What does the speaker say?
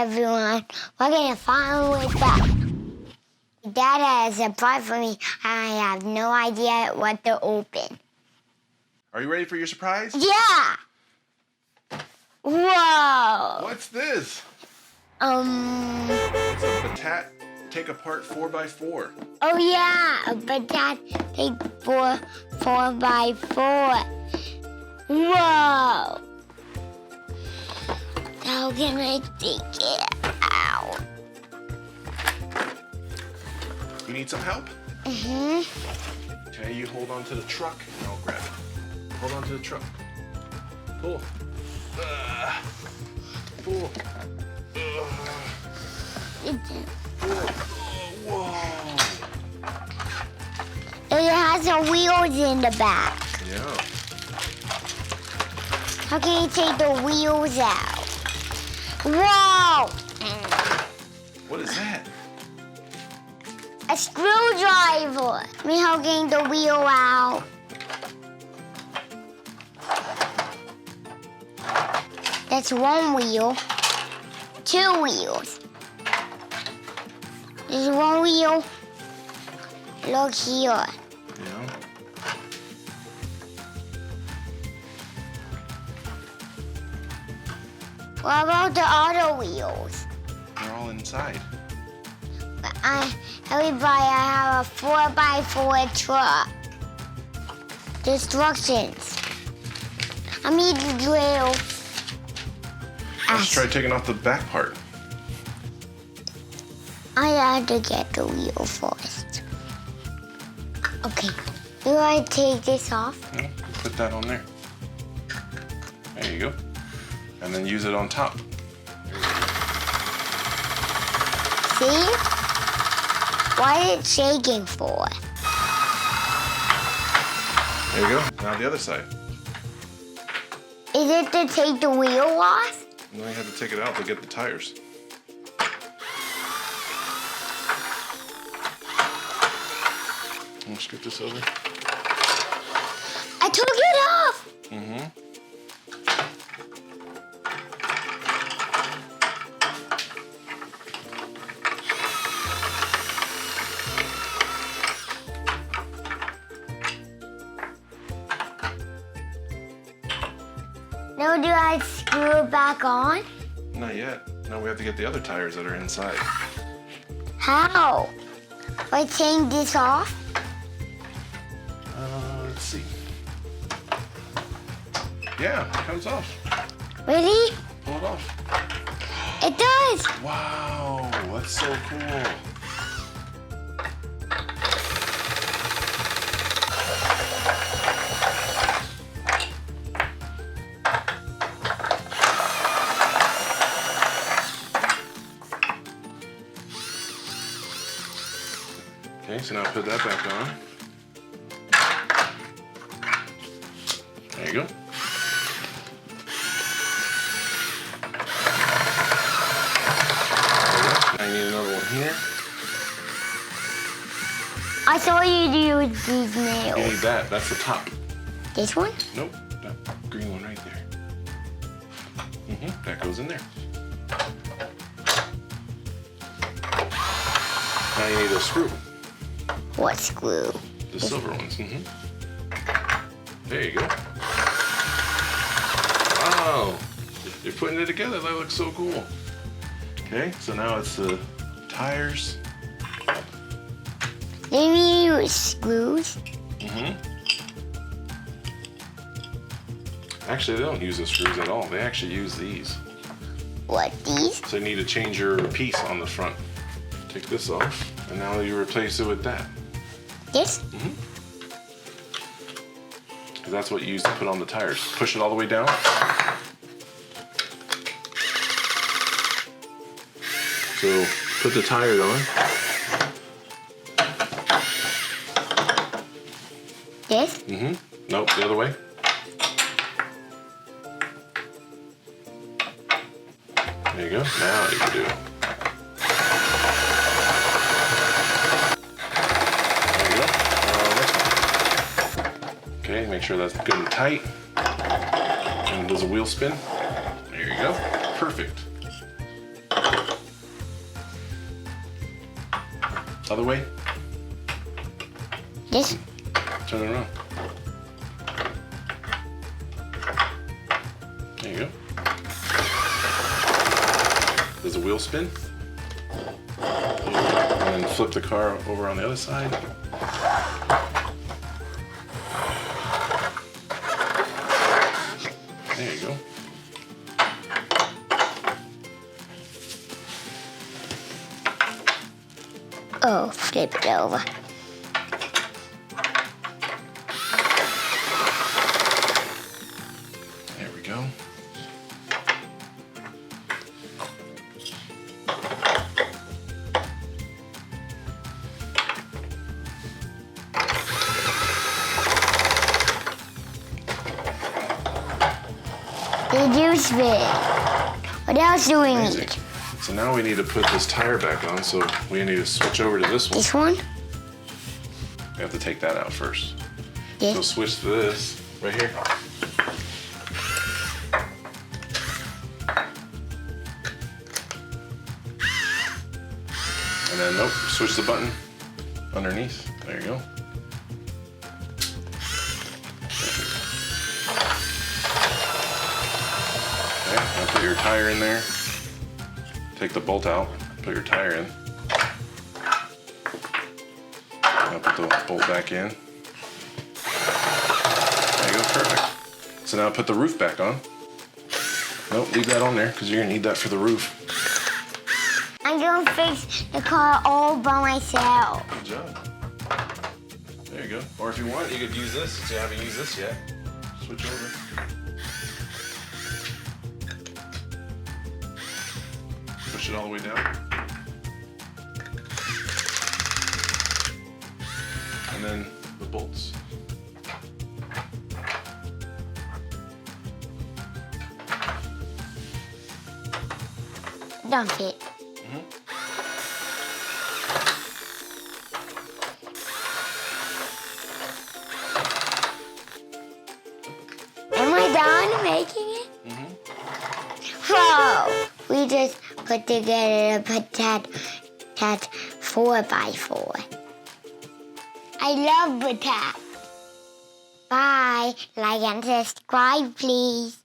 everyone. We're gonna finally back. Dad has a surprise for me. I have no idea what to open. Are you ready for your surprise? Yeah! Whoa! What's this? It's a Battat Take Apart 4x4. Oh yeah, a Battat Take 4x4. Whoa! How can I take it out? You need some help? Mm-hmm. Okay, you hold on to the truck and I'll grab it. Hold on to the truck. Pull. Pull. Pull. Whoa. It has some wheels in the back. Yeah. How can you take the wheels out? Whoa! What is that? A screwdriver. Me hugging the wheel out. That's one wheel. Two wheels. There's one wheel. Look here. Yeah. What about the other wheels? They're all inside. Everybody, I have a 4x4 truck. Instructions. I need to drill. Let's try taking off the back part. I have to get the wheel first. Okay. Do I take this off? Yeah, put that on there. There you go. And then use it on top. See? What is it shaking for? There you go. Now the other side. Is it to take the wheel off? And then you have to take it out to get the tires. I'll scoot this over. I took it off! Mm-hmm. Now do I screw it back on? Not yet. Now we have to get the other tires that are inside. How? Do I take this off? Let's see. Yeah, it comes off. Really? Pull it off. It does! Wow, that's so cool. Okay, so now put that back on. There you go. Now you need another one here. I saw you do these You nails. need that. That's the top. This one? Nope, that green one right there. That goes in there. Now you need a screw. What screw? The silver ones. There you go. Wow. You're putting it together. That looks so cool. Okay, so now it's the tires. Maybe you use screws? Actually, they don't use the screws at all. They actually use these. What, these? So you need to change your piece on the front. Take this off, and now you replace it with that. This? Because that's what you use to put on the tires. Push it all the way down. So put the tire on. This? Nope, the other way. There you go. Now you can do it. There you go. Next one. Okay, make sure that's good and tight. And does a wheel spin? There you go. Perfect. Other way. This? Turn it around. There you go. Does the wheel spin? And then flip the car over on the other side. There you go. Oh, flip it over. There we go. They do spin. What else do we Amazing. need? So now we need to put this tire back on, so we need to switch over to this one. This one? We have to take that out first. So This? switch to this right here. And then, nope, switch the button underneath. There you go. Okay, now put your tire in there. Take the bolt out, put your tire in. Now put the bolt back in. There you go, perfect. So now put the roof back on. Nope, leave that on there because you're gonna need that for the roof. I'm gonna fix the car all by myself. Good job. There you go. Or if you want, you could use this since you haven't used this yet. Switch over. Push it all the way down. And then the bolts. Don't fit. Am I done making it? Whoa! We just put together a Battat 4x4. I love Battat. Bye. Like and subscribe, please.